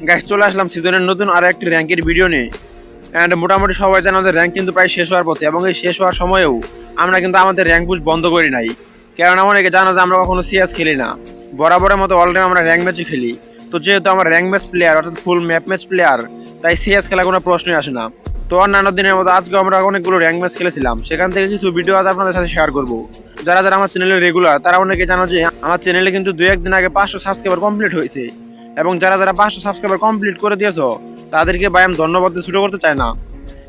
Guys চলে আসলাম সিজনের নতুন আর একটি র্যাঙ্কের ভিডিও নিয়ে। অ্যান্ড মোটামুটি সবাই জানো যে র্যাঙ্ক কিন্তু প্রায় শেষ হওয়ার পথে, এবং এই শেষ হওয়ার সময়েও আমরা কিন্তু আমাদের র্যাঙ্ক পুশ বন্ধ করি নাই। কারণ অনেকে জানো যে আমরা কখনো সিএস খেলি না, বরাবরের মতো অল টাইম আমরা র্যাঙ্ক ম্যাচে খেলি। তো যেহেতু আমরা র্যাঙ্ক ম্যাচ প্লেয়ার অর্থাৎ ফুল ম্যাপ ম্যাচ প্লেয়ার, তাই সিএস খেলা কোনো প্রশ্নই আসে না। তো অন্যান্য দিনের মতো আজকে আমরা অনেকগুলো র্যাঙ্ক ম্যাচ খেলেছিলাম, সেখান থেকে কিছু ভিডিও আজ আপনাদের সাথে শেয়ার করবো। যারা যারা আমার চ্যানেলে রেগুলার তারা অনেকে জানো যে আমার চ্যানেলে কিন্তু 2-1 দিন আগে 500 সাবস্ক্রাইবার কমপ্লিট হয়েছে। এবং যারা যারা 500 সাবস্ক্রাইবার কমপ্লিট করে দিয়েছো তাদেরকে ভাই আমি ধন্যবাদ দিয়ে শুরু করতে চাই না,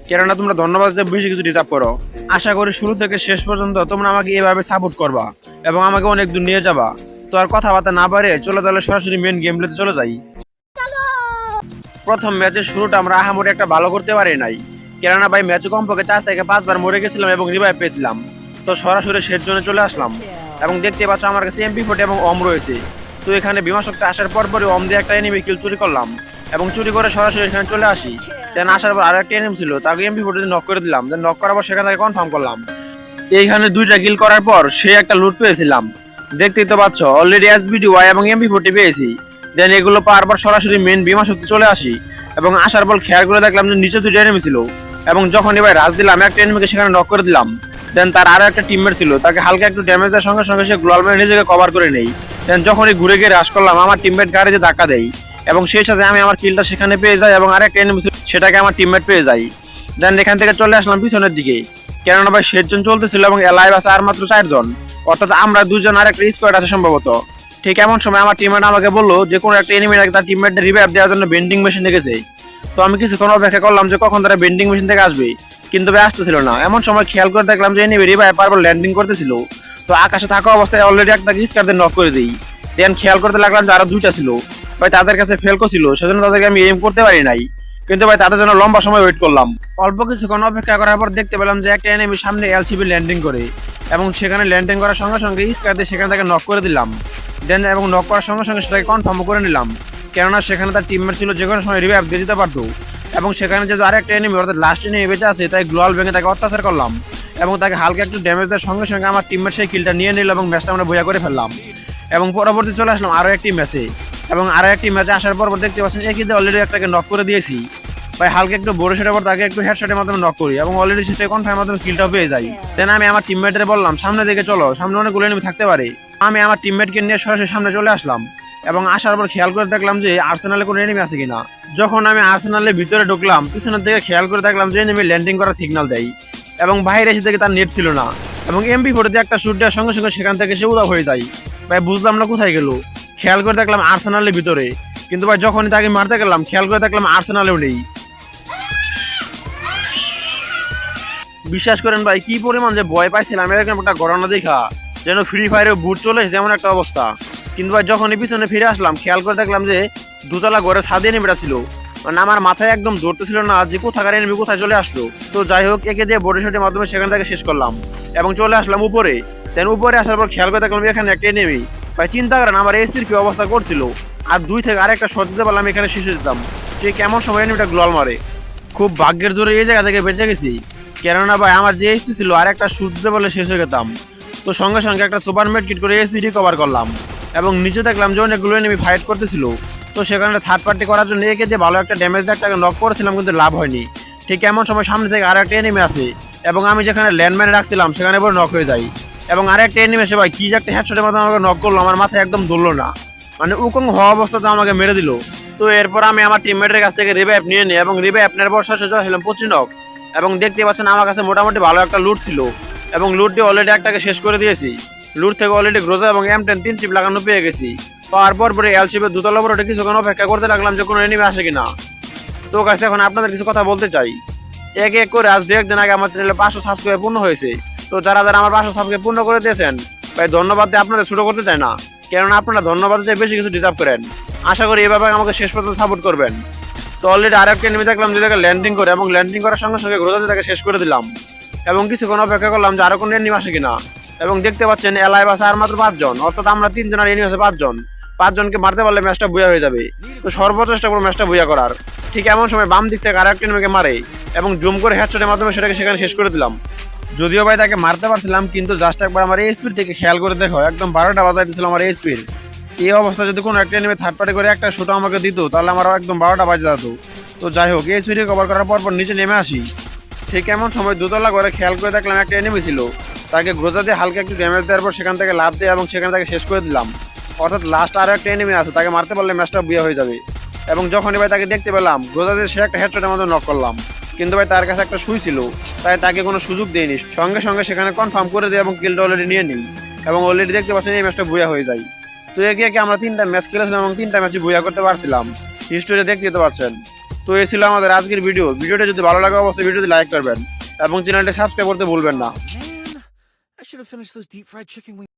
কেননা তোমরা ধন্যবাদ দিয়ে বেশি কিছু ডিজার্ভ করো। আশা করি শুরু থেকে শেষ পর্যন্ত তোমরা আমাকে এভাবে সাপোর্ট করবা এবং আমাকে অনেক দূর নিয়ে যাবা। তো আর কথাবার্তা না বাড়িয়ে চলো তাহলে সরাসরি মেন গেম প্লেতে চলে যাই। প্রথম ম্যাচের শুরুটা আমরা আহামরি একটা ভালো করতে পারি নাই, কেননা ভাই ম্যাচে কমপক্ষে 4 থেকে 5 বার মরে গেছিলাম এবং রিভাইভ পেয়েছিলাম। তো সরাসরি শেষ জোনে চলে আসলাম এবং দেখতে পাচ্ছ আমার কাছে MP40 এবং অম রয়েছে। তো এখানে বিমা শক্তি আসার পরই অম দিয়ে একটা এনিমি কিল চুরি করলাম এবং চুরি করে সরাসরি এখানে চলে আসি। দেন আসার পর আরো একটা এনিমি ছিল, তাকে MP40 নক করে দিলাম। দেন নক করার পর সেখান থেকে কনফার্ম করলাম। এইখানে 2টা কিল করার পর সে একটা লুট পেয়েছিলাম, দেখতেই তো পাচ্ছ অলরেডি SBDY এবং MP40 পেয়েছি। দেন এগুলো পাওয়ার পর সরাসরি মেন বিমা শক্তি চলে আসি এবং আসার পর খেয়াল করে দেখলাম যে নিচে 2টা এনিমি ছিল। এবং যখন এবার রাজ দিলাম একটা এনিমিকে সেখানে নক করে দিলাম। দেন তার আরো একটা টিমমেট ছিল, তাকে হালকা একটু ড্যামেজ দেওয়ার সঙ্গে সঙ্গে সে গ্লোয়াল মেরে নিজেকে কভার করে নেই। দেন যখনই ঘুরে গিয়ে রাশ করলাম আমার টিমমেট গাড়িতে ধাক্কা দেয় এবং সেই সাথে আমি আমার কিলটা সেখানে পেয়ে যাই এবং আরেকটা এনিমি ছিল সেটাকে আমার টিমমেট পেয়ে যাই। দেন এখান থেকে চলে আসলাম পিছনের দিকে, কেননা ভাই শেষজন চলতেছিল এবং এলাইভ আছে আর মাত্র 4 জন, অর্থাৎ আমরা 2 জন আর একটা স্কোয়াড আছে সম্ভবত। ঠিক এমন সময় আমার টিমমেট আমাকে বললো যে কোনো একটা এনিমি তার টিমমেটকে রিভাইভ দেওয়ার জন্য বেন্ডিং মেশিন রেখেছে। তো আমি কিছুক্ষণ অপেক্ষা করলাম যে কখন তারা বেন্ডিং মেশিন থেকে আসবে, কিন্তু ভাই আসতেছিল না। এমন সময় খেয়াল করে দেখলাম যে এনিমি রিভাইভ পারবো ল্যান্ডিং করতেছিল। তো আকাশে থাকা অবস্থায় অলরেডি একটা স্কারদের নক করে দিই। দেন খেয়াল করতে লাগলাম যে আরো 2টা ছিল, ভাই তাদের কাছে ফেলকো ছিল, সেজন্য তাদেরকে আমি এম করতে পারি নাই। কিন্তু ভাই তাদের জন্য লম্বা সময় ওয়েট করলাম। অল্প কিছুক্ষণ অপেক্ষা করার পর দেখতে পেলাম যে একটা এনিমি সামনে LCB ল্যান্ডিং করে এবং সেখানে ল্যান্ডিং করার সঙ্গে সঙ্গে স্কার দিয়ে সেখানে তাকে নক করে দিলাম। দেন এবং নক করার সঙ্গে সঙ্গে সেটাকে কনফার্ম করে নিলাম, কেননা সেখানে তার টিমমেট ছিল যে কোনো সময় রিভাইভ দিয়ে দিতে পারতো। এবং সেখানে যে আরেকটা এনিমি অর্থাৎ লাস্ট এনিমি বেঁচে আছে, তাই গ্লোয়াল ভেঙে তাকে অত্যাচার করলাম এবং তাকে হালকা একটু ড্যামেজ দেওয়ার সঙ্গে সঙ্গে আমার টিমমেট সেই কিলটা নিয়ে নিল এবং ম্যাচটা আমরা বইয়া করে ফেললাম। এবং পরবর্তী চলে আসলাম আরও একটি ম্যাচে, এবং আরও একটি ম্যাচে আসার পর দেখতে পাচ্ছেন একই দিয়ে অলরেডি একটাকে নক করে দিয়েছি। ভাই হালকা একটু বড় শটের পর তাকে একটু হেডশটের মাধ্যমে নক করি এবং অলরেডি সেটা কনফার্মের মাধ্যমে কিলটাও পেয়ে যাই। দেন আমি আমার টিমমেটের বললাম সামনে দিকে চলো, সামনে অনেকগুলো এনিমি থাকতে পারে। আমি আমার টিমমেটকে নিয়ে সরাসরি সামনে চলে আসলাম এবং আসার পর খেয়াল করে দেখলাম যে আর্সেনালে কোনো এনিমি আছে কিনা। যখন আমি আর্সেনালের ভিতরে ঢুকলাম পিছনের দিকে খেয়াল করে দেখলাম যে এনিমি ল্যান্ডিং করার সিগন্যাল দেয় এবং বাইরে এসে থেকে তার নেট ছিল না এবং MP40 দিয়ে একটা শুট দেওয়ার সঙ্গে সঙ্গে সেখান থেকে সে উদাও হয়ে যায়। ভাই বুঝলাম না কোথায় গেল, খেয়াল করে দেখলাম আর্সেনালের ভিতরে, কিন্তু ভাই যখনই তাকে মারতে গেলাম খেয়াল করে দেখলাম আর্সেনালেও নেই। বিশ্বাস করেন ভাই কি পরিমাণ যে ভয় পাইছিলাম এরকম একটা ঘটনা দেখা, যেন ফ্রি ফায়ারে বুট চলে এসেছে এমন একটা অবস্থা। কিন্তু ভাই যখনই পিছনে ফিরে আসলাম খেয়াল করে দেখলাম যে দুতলা ঘরে ছাদে এনিমিটা ছিল, মানে আমার মাথায় একদম ধরতেছিল না যে কোথাকার এনিমি কোথায় চলে আসলো। তো যাই হোক একে দিয়ে বডি শটের মাধ্যমে সেখান থেকে শেষ করলাম এবং চলে আসলাম উপরে। দেন উপরে আসার পর খেয়াল করে দেখলাম এখানে একটা এনিমি। ভাই চিন্তা করেন আমার এসপির কি অবস্থা করছিল, আর 2 থেকে আরেকটা শট দিতে পারলাম এখানে শেষ হয়ে যেতাম। ঠিক কেমন সময় এনিমিটা গ্লোয়াল মারে, খুব ভাগ্যের জোরে এই জায়গা থেকে বেঁচে গেছি, কেননা ভাই আমার যে এসপি ছিল আর একটা শুট দিতে বলে শেষ হয়ে যেতাম। তো সঙ্গে সঙ্গে একটা সুপার মেড কিট করে এসপি রিকভার করলাম এবং নিচে দেখলাম যে অনেকগুলো এনিমি ফাইট করতেছিল। তো সেখানে থার্ড পার্টি করার জন্য একে দিয়ে ভালো একটা ড্যামেজ দিয়ে একটাকে নক করেছিলাম, কিন্তু লাভ হয়নি। ঠিক এমন সময় সামনে থেকে আর একটা এনিমি আসে এবং আমি যেখানে ল্যান্ডম্যানে রাখছিলাম সেখানে পরে নক হয়ে যাই এবং আরেকটা এনিমি এসে ভাই কি যে একটা হেডশটের মাধ্যমে আমাকে নক করলো, আমার মাথায় একদম ধরলো না, মানে উকং হওয়া অবস্থাতে আমাকে মেরে দিল। তো এরপর আমি আমার টিমমেটের কাছ থেকে রিভাইভ নিয়ে নিই এবং রিভাইভ নেওয়ার পর শেষ হয়েছিলাম 25 নক। এবং দেখতে পাচ্ছেন আমার কাছে মোটামুটি ভালো একটা লুট ছিল এবং লুট দিয়ে অলরেডি একটাকে শেষ করে দিয়েছি। লুট থেকে অলরেডি গ্রোজা এবং M10 3 চিপ লাগানো পেয়ে গেছি। পাওয়ার পরে LCB দুতলা উপরে কিছুক্ষণ অপেক্ষা করতে লাগলাম যে কোনো এনিমি আসে কিনা। তো কাছে এখন আপনাদের কিছু কথা বলতে চাই। এক এক করে আজ 2-1 দিন আগে আমার চ্যানেলে 500 সাবস্ক্রাইব পূর্ণ হয়েছে। তো যারা যারা আমার 500 সাবস্ক্রাইব পূর্ণ করে দিয়েছেন ভাই ধন্যবাদ দিয়ে আপনাদের ছোট করতে চাই না, কেননা আপনারা ধন্যবাদ দিয়ে বেশি কিছু ডিজার্ভ করেন। আশা করি এভাবে আমাকে শেষ পর্যন্ত সাপোর্ট করবেন। তো অলরেডি আরেকটা এনিমি দেখলাম যেটাকে ল্যান্ডিং করে এবং ল্যান্ডিং করার সঙ্গে সঙ্গে গ্রোজাতে তাকে শেষ করে দিলাম এবং কিছুক্ষণ অপেক্ষা করলাম যে আরো কোনো এনিমি আসে কিনা। এবং দেখতে পাচ্ছেন এলাইভ আছে আর মাত্র 5 জন, অর্থাৎ আমরা 3 জন আর এনিমি আছে 5 জন। 5 জনকে মারতে পারলে ম্যাচটা বুয়া হয়ে যাবে। তো সর্বচেষ্টা করবো ম্যাচটা বুয়া করার। ঠিক এমন সময় বাম দিক থেকে আরেকটা এনিমিকে মারে এবং জুম করে হেডশটের মাধ্যমে সেটাকে সেখানে শেষ করে দিলাম। যদিও ভাই তাকে মারতে পারছিলাম, কিন্তু জাস্ট একবার আমার এসপির থেকে খেয়াল করে দেখো একদম 12টা বাজাইতেছিল আমার এসপির। এই অবস্থা যদি কোনো একটা এনিমি থার্ড পার্টি করে একটা শুট আমাকে দিত তাহলে আমার একদম 12টা বাজে যেত। তো যাই হোক, এই স্পিড কভার করার পর নিচে নেমে আসি। ঠিক এমন সময় দোতলা করে খেয়াল করে দেখলাম একটা এনিমি ছিল। তাকে গ্রোজা দিয়ে হালকা একটু ড্যামেজ দেওয়ার পর সেখান থেকে লাভ দিয়ে এবং সেখান থেকে শেষ করে দিলাম। অর্থাৎ লাস্ট আরও একটা এনিমি আছে, তাকে মারতে পারলে ম্যাচটা বিয়ে হয়ে যাবে। এবং যখনই ভাই তাকে দেখতে পেলাম, গ্রোজা দিয়ে সে একটা হেডশটের মধ্যে নক করলাম। কিন্তু ভাই তার কাছে একটা সুই ছিল, তাই তাকে কোনো সুযোগ দেয়নি, সঙ্গে সঙ্গে সেখানে কনফার্ম করে দিই এবং কিলটা অলরেডি নিয়ে নিই। এবং অলরেডি দেখতে পাচ্ছেন এই ম্যাচটা বুয়া হয়ে যায়। তো একে একে আমরা 3টা ম্যাচ খেলেছিলাম এবং 3টা ম্যাচই বুয়া করতে পারছিলাম। হিস্টোরি দেখতে যেতে পারছেন। তো এই ছিল আমাদের আজকের ভিডিওটা যদি ভালো লাগে অবশ্যই ভিডিওটি লাইক করবেন এবং চ্যানেলটি সাবস্ক্রাইব করতে ভুলবেন না। Man, I should have finished those deep fried chicken wings.